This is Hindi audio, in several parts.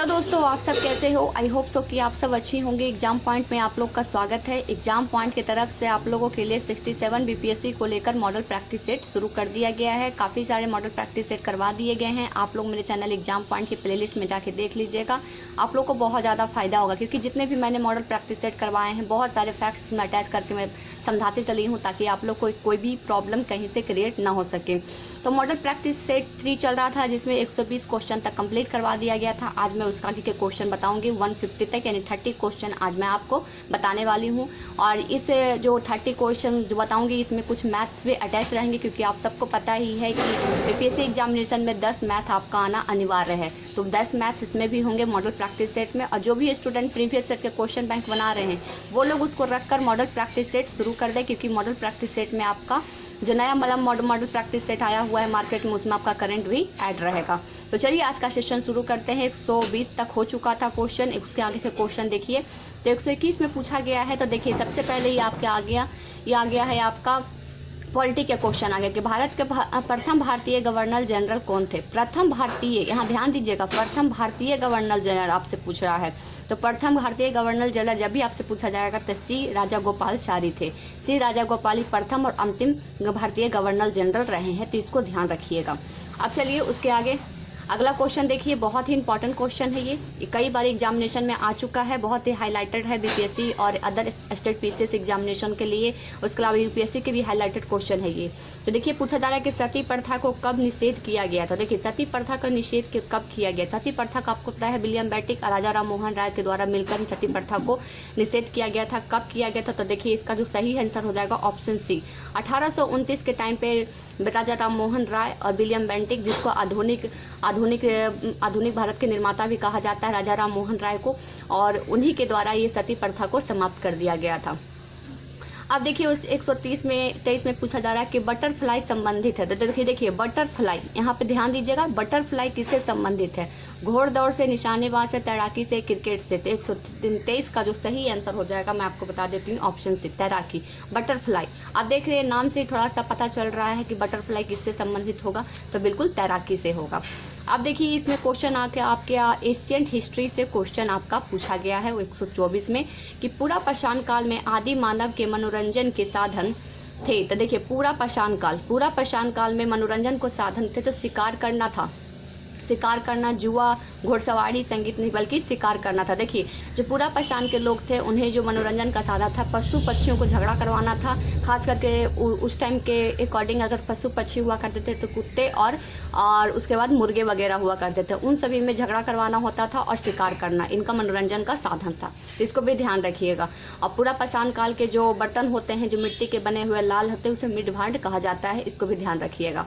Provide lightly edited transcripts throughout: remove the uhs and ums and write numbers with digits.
दोस्तों, आप सब कैसे हो? आई होप सो कि आप सब अच्छी होंगे। एग्जाम पॉइंट में आप लोग का स्वागत है। एग्जाम पॉइंट की तरफ से आप लोगों के लिए 67 बीपीएससी को लेकर मॉडल प्रैक्टिस सेट शुरू कर दिया गया है। काफ़ी सारे मॉडल प्रैक्टिस सेट करवा दिए गए हैं। आप लोग मेरे चैनल एग्जाम पॉइंट की प्लेलिस्ट में जाके देख लीजिएगा, आप लोग को बहुत ज़्यादा फायदा होगा, क्योंकि जितने भी मैंने मॉडल प्रैक्टिस सेट करवाए हैं बहुत सारे फैक्ट्स में अटैच करके मैं समझाती चली हूँ, ताकि आप लोग को कोई भी प्रॉब्लम कहीं से क्रिएट ना हो सके। तो मॉडल प्रैक्टिस सेट 3 चल रहा था, जिसमें 120 क्वेश्चन तक कंप्लीट करवा दिया गया था। आज मैं उसका आगे के क्वेश्चन बताऊंगी 150 तक, यानी 30 क्वेश्चन आज मैं आपको बताने वाली हूँ। और इस जो 30 क्वेश्चन जो बताऊंगी, इसमें कुछ मैथ्स भी अटैच रहेंगे, क्योंकि आप सबको पता ही है कि बीपीएससी एग्जामिनेशन में 10 मैथ आपका आना अनिवार्य है। तो 10 मैथ्स इसमें भी होंगे मॉडल प्रैक्टिस सेट में। और जो भी स्टूडेंट प्रीवियस सेट के क्वेश्चन बैंक बना रहे हैं, वो लोग उसको रखकर मॉडल प्रैक्टिस सेट शुरू कर दें, क्योंकि मॉडल प्रैक्टिस सेट में आपका जो नया मॉडल प्रैक्टिस सेट आया हुआ है मार्केट में, उसमें आपका करंट भी ऐड रहेगा। तो चलिए आज का सेशन शुरू करते हैं। 120 तक हो चुका था क्वेश्चन, उसके आगे के क्वेश्चन देखिए। तो 121 में पूछा गया है। तो देखिए सबसे पहले ये आपके आ गया है आपका पॉलिटी के क्वेश्चन आ गया कि भारत के प्रथम भारतीय गवर्नर जनरल कौन थे? प्रथम भारतीय, यहाँ ध्यान दीजिएगा, प्रथम भारतीय गवर्नर जनरल आपसे पूछ रहा है। तो प्रथम भारतीय गवर्नर जनरल जब भी आपसे पूछा जाएगा तो सी राजागोपालाचारी थे। सी राजागोपाल प्रथम और अंतिम भारतीय गवर्नर जनरल रहे हैं, तो इसको ध्यान रखिएगा। अब चलिए उसके आगे अगला क्वेश्चन देखिए, बहुत ही इंपॉर्टेंट क्वेश्चन है ये कई बार एग्जामिनेशन में आ चुका है, बहुत ही हाईलाइटेड है बीपीएससी और अदर स्टेट पीसीएस एग्जामिनेशन के लिए। उसके अलावा यूपीएससी के भी हाईलाइटेड क्वेश्चन है ये। तो देखिए पूछा जा रहा है कि सती प्रथा को कब निषेध किया गया था? देखिए सती प्रथा का निषेध कब किया गया? सती प्रथा का आपको पता है विलियम बेंटिक और राजा राम मोहन राय के द्वारा मिलकर सती प्रथा को निषेध किया गया था। कब किया गया था? तो देखिए इसका जो सही आंसर हो जाएगा ऑप्शन सी, 1829 के टाइम पे राजा राम मोहन राय और विलियम बेंटिक, जिसको आधुनिक भारत के निर्माता भी कहा जाता है राजा राम मोहन राय को, और उन्हीं के द्वारा ये सती प्रथा को समाप्त कर दिया गया था। अब देखिए उस 123 में पूछा जा रहा है कि बटरफ्लाई संबंधित है। तो देखिए बटरफ्लाई, यहाँ पे ध्यान दीजिएगा, बटरफ्लाई किससे संबंधित है? घोड़दौड़ से, निशानेबाज से, तैराकी से, क्रिकेट से। तो 123 का जो सही आंसर हो जाएगा मैं आपको बता देती हूँ ऑप्शन सी, तैराकी, बटरफ्लाई। आप देख रहे हैं नाम से थोड़ा सा पता चल रहा है कि बटरफ्लाई किससे संबंधित होगा, तो बिल्कुल तैराकी से होगा। अब देखिए इसमें क्वेश्चन आके आपके एशियंट हिस्ट्री से क्वेश्चन आपका पूछा गया है 124 में कि पूरा पाषाण काल में आदि मानव के मनोरंजन के साधन थे। तो देखिए पूरा पाषाण काल में मनोरंजन को साधन थे, तो शिकार करना था, शिकार करना, जुआ, घुड़सवारी, संगीत नहीं बल्कि शिकार करना था। देखिए जो पूरा पाषाण के लोग थे, उन्हें जो मनोरंजन का साधन था पशु पक्षियों को झगड़ा करवाना था। खास करके उस टाइम के अकॉर्डिंग अगर पशु पक्षी हुआ करते थे तो कुत्ते और उसके बाद मुर्गे वगैरह हुआ करते थे, उन सभी में झगड़ा करवाना होता था और शिकार करना इनका मनोरंजन का साधन था। तो इसको भी ध्यान रखिएगा। और पूरा पाषाण काल के जो बर्तन होते हैं जो मिट्टी के बने हुए लाल होते हैं, उसे मिड भांड कहा जाता है, इसको भी ध्यान रखिएगा।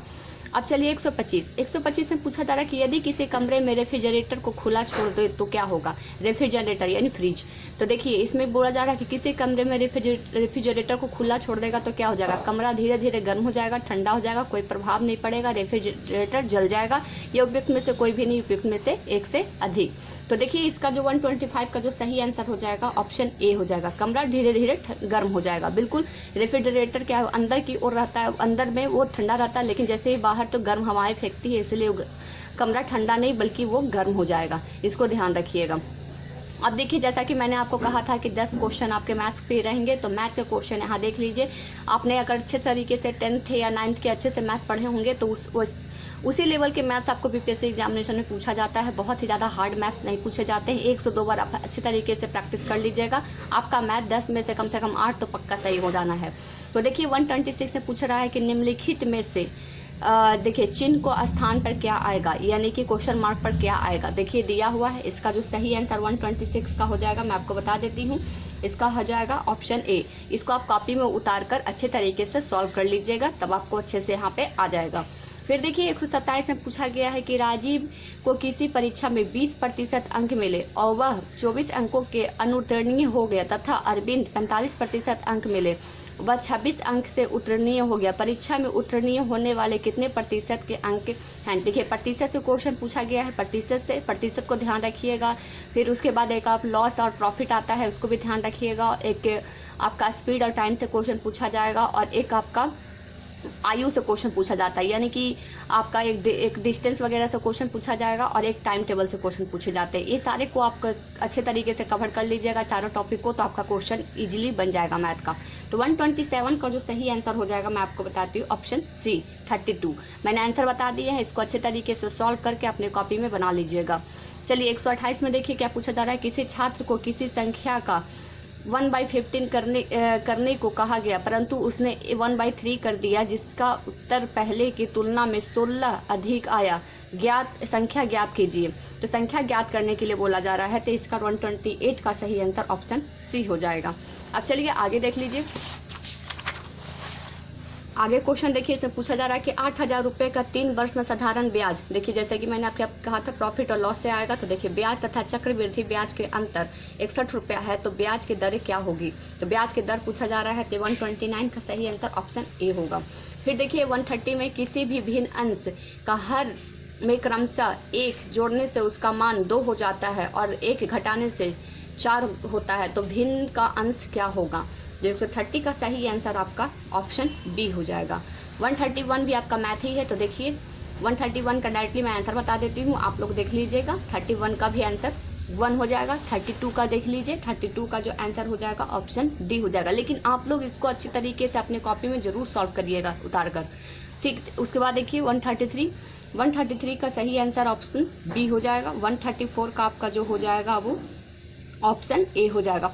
अब चलिए 125 में पूछा जा रहा है कि यदि किसी कमरे में रेफ्रिजरेटर को खुला छोड़ दे तो क्या होगा? रेफ्रिजरेटर यानी फ्रिज। तो देखिए इसमें बोला जा रहा है कि किसी कमरे में रेफ्रिजरेटर को खुला छोड़ देगा तो क्या हो जाएगा? कमरा धीरे धीरे गर्म हो जाएगा, ठंडा हो जाएगा, कोई प्रभाव नहीं पड़ेगा, रेफ्रिजरेटर जल जाएगा। ये उपयुक्त में से कोई भी नहीं, उपयुक्त में से एक से अधिक। तो देखिए इसका जो 125 का जो सही आंसर हो जाएगा ऑप्शन ए हो जाएगा, कमरा धीरे धीरे गर्म हो जाएगा। बिल्कुल रेफ्रिजरेटर क्या अंदर की ओर रहता है, अंदर में वो ठंडा रहता है, लेकिन जैसे ही बाहर तो गर्म हवाएं फेंकती है, इसलिए कमरा ठंडा नहीं बल्कि वो गर्म हो जाएगा। इसको ध्यान रखिएगा। अब देखिए जैसा कि मैंने आपको कहा था कि 10 क्वेश्चन आपके मैथ्स पे रहेंगे, तो मैथ के क्वेश्चन यहाँ देख लीजिए। आपने अगर अच्छे तरीके से 10th या 9th के अच्छे से मैथ पढ़े होंगे तो उसी लेवल के मैथ्स आपको बीपीएससी एग्जामिनेशन में पूछा जाता है। बहुत ही ज़्यादा हार्ड मैथ्स नहीं पूछे जाते हैं। 1 से 2 बार आप अच्छे तरीके से प्रैक्टिस कर लीजिएगा, आपका मैथ 10 में से कम 8 तो पक्का सही हो जाना है। तो देखिए 126 में पूछ रहा है कि निम्नलिखित में से देखिए चिन्ह को स्थान पर क्या आएगा, यानी कि क्वेश्चन मार्क पर क्या आएगा? देखिए दिया हुआ है, इसका जो सही आंसर 126 का हो जाएगा मैं आपको बता देती हूँ। इसका हो जाएगा ऑप्शन ए। इसको आप कॉपी में उतार कर अच्छे तरीके से सॉल्व कर लीजिएगा, तब आपको अच्छे से यहाँ पे आ जाएगा। फिर देखिए 127 में पूछा गया है कि राजीव को किसी परीक्षा में 20% अंक मिले और वह 24 अंकों के अनुत्तीर्ण हो गया, तथा अरविंद 45% अंक मिले, वह 26 अंक से उत्तीर्ण हो गया। परीक्षा में उत्तीर्ण होने वाले कितने प्रतिशत के अंक हैं? देखिए प्रतिशत से क्वेश्चन पूछा गया है, प्रतिशत को ध्यान रखिएगा। फिर उसके बाद एक आप लॉस और प्रॉफिट आता है, उसको भी ध्यान रखिएगा। एक आपका स्पीड और टाइम से क्वेश्चन पूछा जाएगा, और एक आपका आयु से क्वेश्चन पूछा जाता है, यानी कि आपका एक डिस्टेंस वगैरह से क्वेश्चन पूछा जाएगा और एक टाइम टेबल से क्वेश्चन पूछे जाते हैं। ये सारे को आप अच्छे तरीके से कवर कर लीजिएगा चारों टॉपिक को, तो आपका क्वेश्चन इजीली बन जाएगा मैथ का। तो 127 का जो सही आंसर हो जाएगा मैं आपको बताती हूँ ऑप्शन सी 32। मैंने आंसर बता दिया है, इसको अच्छे तरीके से सॉल्व करके अपने कॉपी में बना लीजिएगा। चलिए 128 में देखिए क्या पूछा जा रहा है। किसी छात्र को किसी संख्या का 1/15 करने को कहा गया, परंतु उसने 1/3 कर दिया, जिसका उत्तर पहले की तुलना में 16 अधिक आया। संख्या ज्ञात कीजिए। तो संख्या ज्ञात करने के लिए बोला जा रहा है, तो इसका 128 का सही आंसर ऑप्शन सी हो जाएगा। अब चलिए आगे देख लीजिए। आगे क्वेश्चन देखिए, इसमें पूछा जा रहा है कि 8,000 रुपये का 3 वर्ष में साधारण ब्याज, देखिए जैसे कि मैंने आपके कहा था प्रॉफिट और लॉस से आएगा, तो देखिए ब्याज तथा चक्रवृद्धि ब्याज के अंतर 61 रुपया है, तो ब्याज की दर क्या होगी। तो ब्याज की दर पूछा जा रहा है, तो 129 का सही आंसर ऑप्शन ए होगा। फिर देखिए 130 में किसी भी भिन्न अंश का हर में क्रमशः 1 जोड़ने से उसका मान 2 हो जाता है और 1 घटाने से 4 होता है, तो भिन्न का अंश क्या होगा। 130 का सही आंसर आपका ऑप्शन बी हो जाएगा। 131 भी आपका मैथ ही है, तो देखिए 131 का डायरेक्टली मैं आंसर बता देती हूँ, आप लोग देख लीजिएगा। 31 का भी आंसर 1 हो जाएगा। 32 का देख लीजिए, 32 का जो आंसर हो जाएगा ऑप्शन डी हो जाएगा। लेकिन आप लोग इसको अच्छी तरीके से अपने कॉपी में जरूर सॉल्व करिएगा उतार कर, ठीक। उसके बाद देखिए 133 का सही आंसर ऑप्शन बी हो जाएगा। 134 का आपका जो हो जाएगा वो ऑप्शन ए हो जाएगा,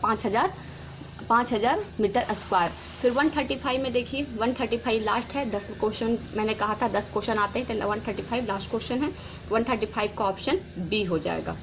5,000 मीटर स्क्वायर। फिर 135 में देखिए 135 लास्ट है, 10 क्वेश्चन मैंने कहा था 10 क्वेश्चन आते हैं, तो 135 लास्ट क्वेश्चन है। 135 का ऑप्शन बी हो जाएगा।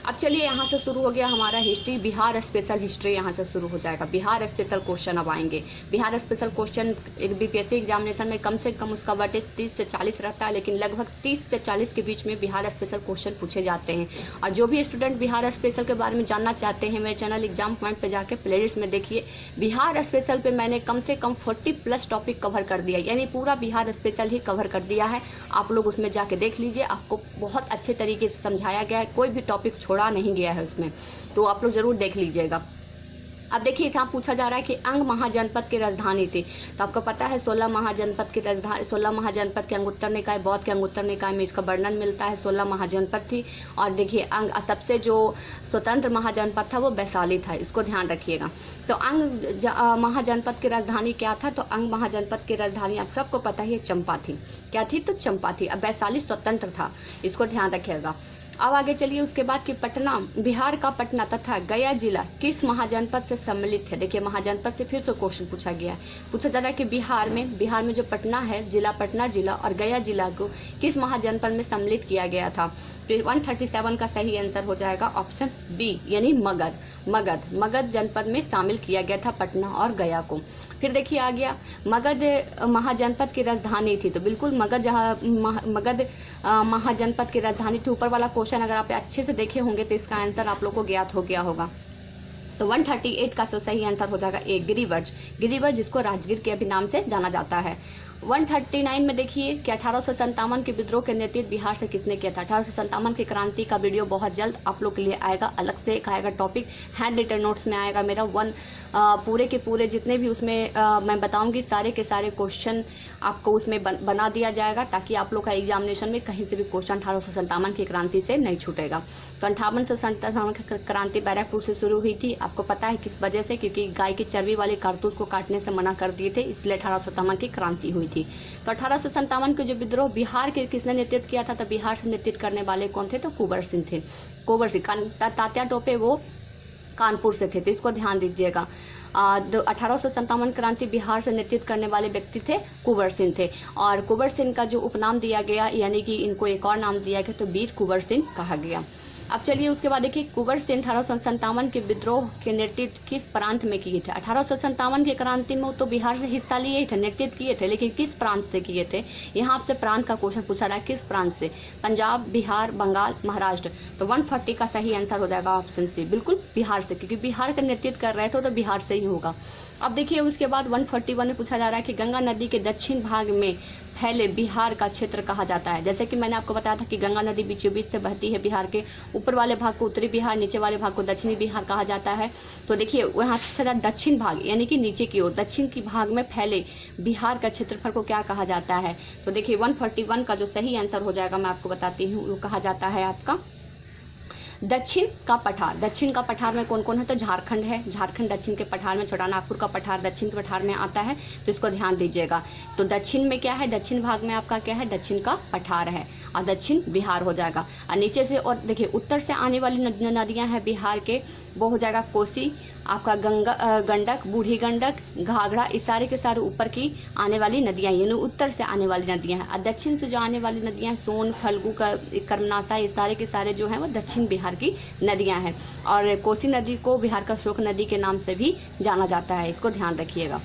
अब चलिए यहाँ से शुरू हो गया हमारा हिस्ट्री, बिहार स्पेशल हिस्ट्री यहाँ से शुरू हो जाएगा। बिहार स्पेशल क्वेश्चन अब आएंगे। बिहार स्पेशल क्वेश्चन एक बीपीएससी एग्जामिनेशन में कम से कम उसका वेटेज 30 से 40 रहता है, लेकिन लगभग 30 से 40 के बीच में बिहार स्पेशल क्वेश्चन पूछे जाते हैं। और जो भी स्टूडेंट बिहार स्पेशल के बारे में जानना चाहते हैं, मेरे चैनल एग्जाम पॉइंट पर जाके प्लेलिस्ट में देखिए, बिहार स्पेशल पे मैंने कम से कम 40+ टॉपिक कवर कर दिया, यानी पूरा बिहार स्पेशल ही कवर कर दिया है। आप लोग उसमें जाके देख लीजिए, आपको बहुत अच्छे तरीके से समझाया गया है, कोई भी टॉपिक छोड़ा नहीं गया है उसमें, तो आप लोग जरूर देख लीजिएगा। अब देखिए यहाँ पूछा जा रहा है कि अंग महाजनपद की राजधानी थी, तो आपको पता है 16 महाजनपद की राजधानी, 16 महाजनपद के अंगुत्तर निकाय, बौद्ध के अंगुत्तर निकाय में इसका वर्णन मिलता है। 16 महाजनपद थी। और देखिए अंग सबसे जो स्वतंत्र महाजनपद था वो वैशाली था, इसको ध्यान रखिएगा। तो अंग महाजनपद की राजधानी क्या था, तो अंग महाजनपद की राजधानी आप सबको पता ही चंपा थी। क्या थी, तो चंपा थी। अब वैशाली स्वतंत्र था, इसको ध्यान रखिएगा। अब आगे चलिए, उसके बाद कि पटना, बिहार का पटना तथा गया जिला किस महाजनपद से सम्मिलित है। देखिए महाजनपद से फिर से क्वेश्चन पूछा गया है। पूछा जा रहा है कि बिहार में जो पटना है, जिला पटना जिला और गया जिला को किस महाजनपद में सम्मिलित किया गया था। तो 137 का सही आंसर हो जाएगा ऑप्शन बी, यानी मगध जनपद में शामिल किया गया था पटना और गया को। फिर देखिए आ गया मगध महाजनपद की राजधानी थी, तो बिल्कुल मगध महाजनपद की राजधानी थी। ऊपर वाला क्वेश्चन अगर आप अच्छे से देखे होंगे तो इसका आंसर आप लोग को ज्ञात हो गया होगा। तो 138 का सही आंसर हो जाएगा ए, गिरिवर्ज जिसको राजगीर के अभी नाम से जाना जाता है। 139 में देखिए कि 1857 के विद्रोह के नेतृत्व बिहार से किसने किया था। 1857 की क्रांति का वीडियो बहुत जल्द आप लोग के लिए आएगा, अलग से एक आएगा टॉपिक, हैंड रिटन नोट्स में आएगा मेरा। पूरे के पूरे जितने भी उसमें मैं बताऊंगी, सारे के सारे क्वेश्चन आपको उसमें बना दिया जाएगा, ताकि आप लोग का एग्जामिनेशन में कहीं से भी क्वेश्चन 1857 की क्रांति से नहीं छूटेगा। तो 5857 की क्रांति बैरकपुर से शुरू हुई थी। आपको पता है किस वजह से, क्योंकि गाय की चर्बी वाले कारतूस को काटने से मना कर दिए थे, इसलिए 1857 की क्रांति हुई थी। तो 1857 के जो विद्रोह बिहार के किसने नेतृत्व किया था, तो बिहार से नेतृत्व करने वाले कौन थे, तो कुंवर सिंह थे। कुंवर सिंह, तात्या टोपे वो कानपुर से थे, तो इसको ध्यान दीजिएगा। 1857 क्रांति बिहार से नेतृत्व करने वाले व्यक्ति थे कुंवर सिंह थे। और कुंवर सिंह का जो उपनाम दिया गया, यानी कि इनको एक और नाम दिया गया, तो वीर कुंवर सिंह कहा गया। अब चलिए उसके बाद देखिए, कुंवर सिंह 1857 के विद्रोह के नेतृत्व किस प्रांत में किए थे। 1857 की क्रांति में तो बिहार से हिस्सा लिए थे, नेतृत्व किए थे, लेकिन किस प्रांत से किए थे। यहाँ आपसे प्रांत का क्वेश्चन पूछा रहा है, किस प्रांत से, पंजाब, बिहार, बंगाल, महाराष्ट्र। तो 140 का सही आंसर हो जाएगा ऑप्शन सी, बिल्कुल बिहार से, क्योंकि बिहार का नेतृत्व कर रहे थे तो बिहार से ही होगा। अब देखिए उसके बाद 141 में पूछा जा रहा है कि गंगा नदी के दक्षिण भाग में फैले बिहार का क्षेत्र कहा जाता है। जैसे कि मैंने आपको बताया था कि गंगा नदी बीचों बीच से बहती है, बिहार के ऊपर वाले भाग को उत्तरी बिहार, नीचे वाले भाग को दक्षिणी बिहार कहा जाता है। तो देखिए वहाँ से दक्षिण भाग यानी कि नीचे की ओर दक्षिण की भाग में फैले बिहार का क्षेत्रफल को क्या कहा जाता है। तो देखिए 141 का जो सही आंसर हो जाएगा मैं आपको बताती हूँ, वो कहा जाता है आपका दक्षिण का पठार। दक्षिण का पठार में कौन कौन है, तो झारखंड है, झारखंड दक्षिण के पठार में, छोटा नागपुर का पठार दक्षिण के पठार में आता है, तो इसको ध्यान दीजिएगा। तो दक्षिण में क्या है, दक्षिण भाग में आपका क्या है, दक्षिण का पठार है और दक्षिण बिहार हो जाएगा। और नीचे से और देखिए उत्तर से आने वाली नदियां हैं बिहार के, वो हो जाएगा कोसी, आपका गंडक, बूढ़ी गंडक, घाघरा, इस सारे के सारे ऊपर की आने वाली नदियां, यानी उत्तर से आने वाली नदियां हैं। और दक्षिण से जो आने वाली नदियां सोन, फल्गु, कर्मनासा, ये सारे के सारे जो हैं वो दक्षिण बिहार की नदियां हैं। और कोसी नदी को बिहार का शोक नदी के नाम से भी जाना जाता है, इसको ध्यान रखिएगा।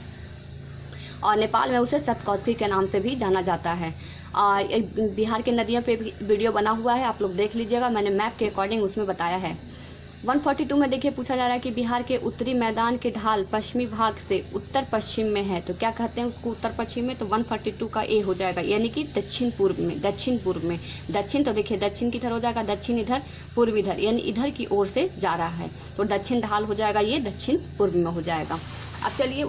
और नेपाल में उसे सतकौसी के नाम से भी जाना जाता है। बिहार के नदियों पे भी वीडियो बना हुआ है, आप लोग देख लीजिएगा, मैंने मैप के अकॉर्डिंग उसमें बताया है। 142 में देखिए पूछा जा रहा है कि बिहार के उत्तरी मैदान के ढाल पश्चिमी भाग से उत्तर पश्चिम में है, तो क्या कहते हैं उसको उत्तर पश्चिम में, तो 142 का ए हो जाएगा, यानी कि दक्षिण पूर्व में। दक्षिण पूर्व में दक्षिण, तो देखिए दक्षिण की तरफ हो जाएगा, दक्षिण इधर, पूर्व इधर, यानी इधर की ओर से जा रहा है, तो दक्षिण ढाल हो जाएगा, ये दक्षिण पूर्व में हो जाएगा। अब चलिए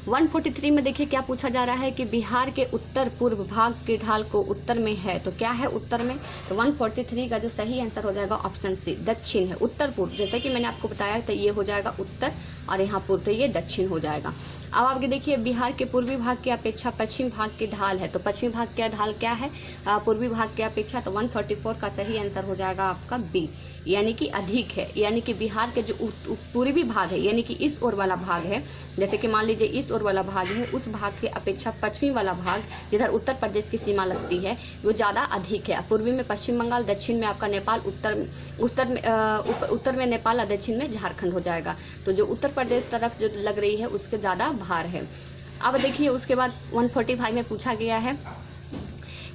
143 में देखिए क्या पूछा जा रहा है कि बिहार के उत्तर पूर्व भाग के ढाल को उत्तर में है, तो क्या है उत्तर में, तो 143 का जो सही आंसर हो जाएगा ऑप्शन सी, दक्षिण है, उत्तर पूर्व। जैसे कि मैंने आपको बताया तो ये हो जाएगा उत्तर और यहाँ पूर्व, तो ये दक्षिण हो जाएगा। अब आपके देखिए बिहार के पूर्वी भाग की अपेक्षा पश्चिम भाग की ढाल है, तो पश्चिमी भाग का ढाल क्या है पूर्वी भाग की अपेक्षा, तो 144 का सही आंसर हो जाएगा आपका बी, यानी कि अधिक है। यानी कि बिहार के जो पूर्वी भाग है, यानी कि इस ओर वाला भाग है, जैसे कि मान लीजिए इस ओर वाला भाग है, उस भाग के अपेक्षा पश्चिमी वाला भाग जिधर उत्तर प्रदेश की सीमा लगती है वो ज़्यादा अधिक है। पूर्वी में पश्चिम बंगाल, दक्षिण में आपका नेपाल, उत्तर में नेपाल और दक्षिण में झारखंड हो जाएगा। तो जो उत्तर प्रदेश तरफ जो लग रही है उसके ज़्यादा भार है। अब देखिए उसके बाद 145 में पूछा गया है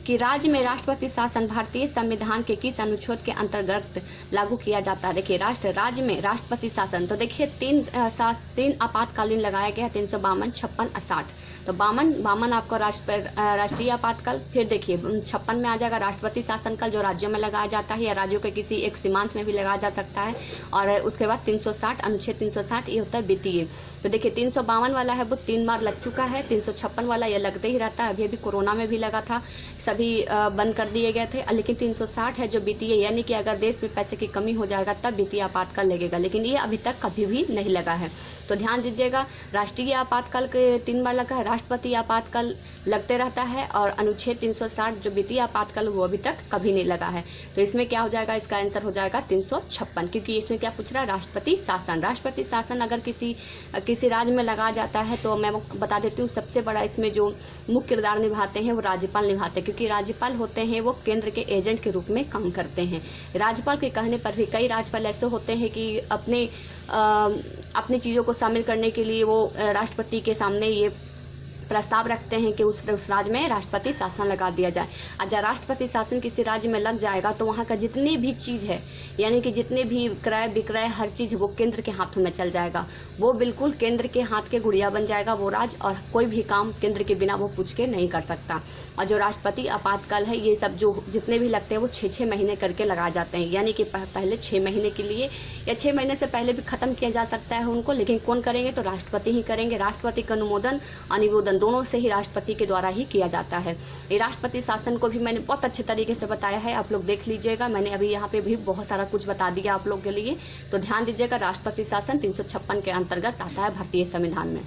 कि राज्य में राष्ट्रपति शासन भारतीय संविधान के किस अनुच्छेद के अंतर्गत लागू किया जाता है। देखिए राज्य में राष्ट्रपति शासन, तो देखिए तीन आपातकालीन लगाया गया है, 352, 56 और 60। तो 52 आपको राष्ट्रीय आपातकाल, फिर देखिए 56 में आ जाएगा राष्ट्रपति शासनकाल जो राज्यों में लगाया जाता है या राज्यों के किसी एक सीमांत में भी लगाया जा सकता है। और उसके बाद 360 अनुच्छेद 360 ये होता है वित्तीय। तो देखिए 352 वाला है वो 3 बार लग चुका है, 356 वाला ये लगते ही रहता है, अभी कोरोना में भी लगा था, सभी बंद कर दिए गए थे। लेकिन 360 है जो वित्तीय, यानी कि अगर देश में पैसे की कमी हो जाएगा तब वित्तीय आपातकाल लगेगा, लेकिन ये अभी तक कभी भी नहीं लगा है। तो ध्यान दीजिएगा, राष्ट्रीय आपातकाल के 3 बार लगा है, राष्ट्रपति आपातकाल लगते रहता है, और अनुच्छेद 360 जो वित्तीय आपातकाल वो अभी तक कभी नहीं लगा है। तो इसमें क्या हो जाएगा, इसका आंसर हो जाएगा 356, क्योंकि इसमें क्या पूछ रहा है, राष्ट्रपति शासन। राष्ट्रपति शासन अगर किसी राज्य में लगाया जाता है तो मैं बता देती हूँ, सबसे बड़ा इसमें जो मुख्य किरदार निभाते हैं वो राज्यपाल निभाते हैं, क्योंकि राज्यपाल होते हैं वो केंद्र के एजेंट के रूप में काम करते हैं। राज्यपाल के कहने पर भी कई राज्यपाल ऐसे होते हैं कि अपनी चीज़ों को शामिल करने के लिए वो राष्ट्रपति के सामने ये प्रस्ताव रखते हैं कि उस राज्य में राष्ट्रपति शासन लगा दिया जाए। और जब राष्ट्रपति शासन किसी राज्य में लग जाएगा तो वहाँ का जितनी भी चीज़ है, यानी कि जितने भी क्रय विक्रय हर चीज़ वो केंद्र के हाथों में चल जाएगा, वो बिल्कुल केंद्र के हाथ के गुड़िया बन जाएगा वो राज्य, और कोई भी काम केंद्र के बिना वो पूछ के नहीं कर सकता। और जो राष्ट्रपति आपातकाल है ये सब जो जितने भी लगते हैं वो 6-6 महीने करके लगाए जाते हैं, यानी कि पहले 6 महीने के लिए या 6 महीने से पहले भी खत्म किया जा सकता है उनको, लेकिन कौन करेंगे, तो राष्ट्रपति ही करेंगे। राष्ट्रपति का अनुमोदन अनिमोदन दोनों से ही राष्ट्रपति के द्वारा ही किया जाता है। ये राष्ट्रपति शासन को भी मैंने बहुत अच्छे तरीके से बताया है, आप लोग देख लीजिएगा, मैंने अभी यहाँ पे भी बहुत सारा कुछ बता दिया आप लोग के लिए। तो ध्यान दीजिएगा, राष्ट्रपति शासन 356 के अंतर्गत आता है भारतीय संविधान में।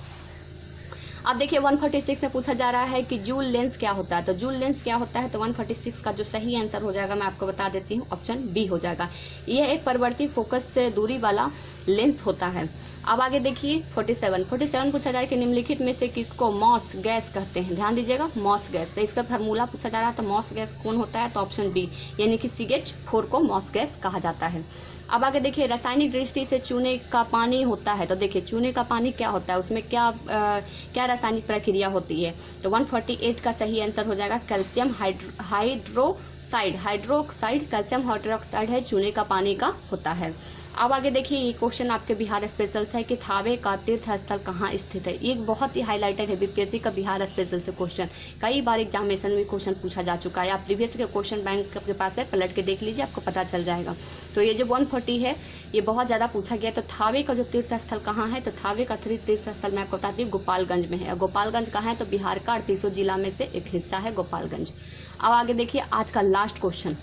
अब देखिए 146 में पूछा जा रहा है कि जूल लेंस क्या होता है। तो जूल लेंस क्या होता है, तो 146 का जो सही आंसर हो जाएगा मैं आपको बता देती हूँ, ऑप्शन बी हो जाएगा। यह एक परिवर्ती फोकस से दूरी वाला लेंस होता है। अब आगे देखिए 47 पूछा जा रहा है कि निम्नलिखित में से किसको मॉस गैस कहते हैं। ध्यान दीजिएगा, मॉस गैस, तो इसका फार्मूला पूछा जा रहा है, तो मॉस गैस कौन होता है, तो ऑप्शन बी, यानी कि CH4 को मॉस गैस कहा जाता है। अब आगे देखिए रासायनिक दृष्टि से चूने का पानी होता है। तो देखिए चूने का पानी क्या होता है, उसमें क्या रासायनिक प्रक्रिया होती है। तो 148 का सही आंसर हो जाएगा calcium hydroxide hydroxide, hydroxide calcium hydroxide है, चूने का पानी का होता है। अब आगे देखिए, ये क्वेश्चन आपके बिहार स्पेशल से है कि थावे का तीर्थ स्थल कहाँ स्थित है। ये बहुत ही हाईलाइटेड है बीपीएससी का बिहार स्पेशल से क्वेश्चन, कई बार एग्जामिनेशन में क्वेश्चन पूछा जा चुका है। आप प्रीवियस के क्वेश्चन बैंक आपके पास है, पलट के देख लीजिए, आपको पता चल जाएगा। तो ये जो 140 है ये बहुत ज़्यादा पूछा गया। तो थावे का जो तीर्थ स्थल कहाँ है, तो थावे का तीर्थ स्थल मैं आपको बताती हूँ गोपालगंज में है। गोपालगंज कहाँ है, तो बिहार का 38 जिला में से एक हिस्सा है गोपालगंज। अब आगे देखिए आज का लास्ट क्वेश्चन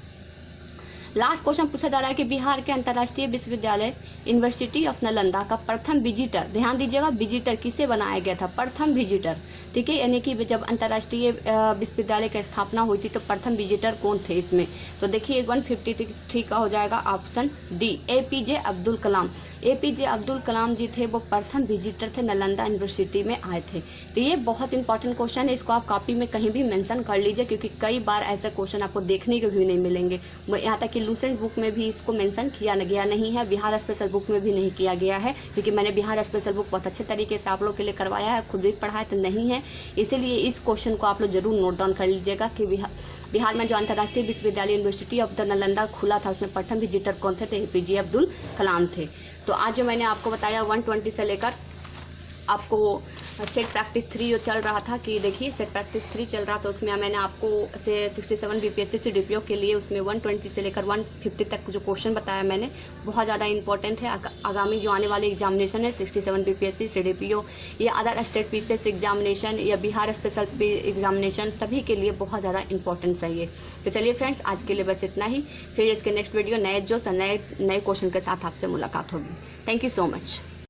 पूछा जा रहा है कि बिहार के अंतर्राष्ट्रीय विश्वविद्यालय यूनिवर्सिटी ऑफ नालंदा का प्रथम विजिटर, ध्यान दीजिएगा, विजिटर किसे बनाया गया था, प्रथम विजिटर, ठीक है, यानी कि जब अंतर्राष्ट्रीय विश्वविद्यालय की स्थापना हुई थी तो प्रथम विजिटर कौन थे इसमें। तो देखिए 153 का हो जाएगा option D, APJ Abdul Kalam. APJ Abdul Kalam जी थे वो प्रथम विजिटर थे, नालंदा यूनिवर्सिटी में आए थे। तो ये बहुत इंपॉर्टेंट क्वेश्चन है, इसको आप कॉपी में कहीं भी मेंशन कर लीजिए, क्योंकि कई बार ऐसे क्वेश्चन आपको देखने को भी नहीं मिलेंगे। यहाँ तक कि लूसेंट बुक में भी इसको मेंशन किया गया नहीं है, बिहार स्पेशल बुक में भी नहीं किया गया है, क्योंकि मैंने बिहार स्पेशल बुक बहुत अच्छे तरीके से आप लोग के लिए करवाया है, खुद भी पढ़ा है तो नहीं है, इसीलिए इस क्वेश्चन को आप लोग जरूर नोट डाउन कर लीजिएगा कि बिहार में जो अंतर्राष्ट्रीय विश्वविद्यालय यूनिवर्सिटी ऑफ द नालंदा खुला था उसमें प्रथम विजिटर कौन थे, तो एपीजे अब्दुल कलाम थे। तो आज जो मैंने आपको बताया 120 से लेकर आपको सेट प्रैक्टिस 3 जो चल रहा था, कि देखिए सेट प्रैक्टिस 3 चल रहा था, उसमें मैंने आपको से 67 बीपीएससी से डीपीओ के लिए उसमें 120 से लेकर 150 तक जो क्वेश्चन बताया मैंने, बहुत ज़्यादा इंपॉर्टेंट है। आगामी जो आने वाले एग्जामिनेशन है 67 बीपीएससी से डीपीओ या अदर स्टेट पीसीएस एग्जामिनेशन या बिहार स्पेशल एग्जामिनेशन, सभी के लिए बहुत ज़्यादा इंपॉर्टेंट है ये। तो चलिए फ्रेंड्स, आज के लिए बस इतना ही, फिर इसके नेक्स्ट वीडियो नए क्वेश्चन के साथ आपसे मुलाकात होगी। Thank you so much.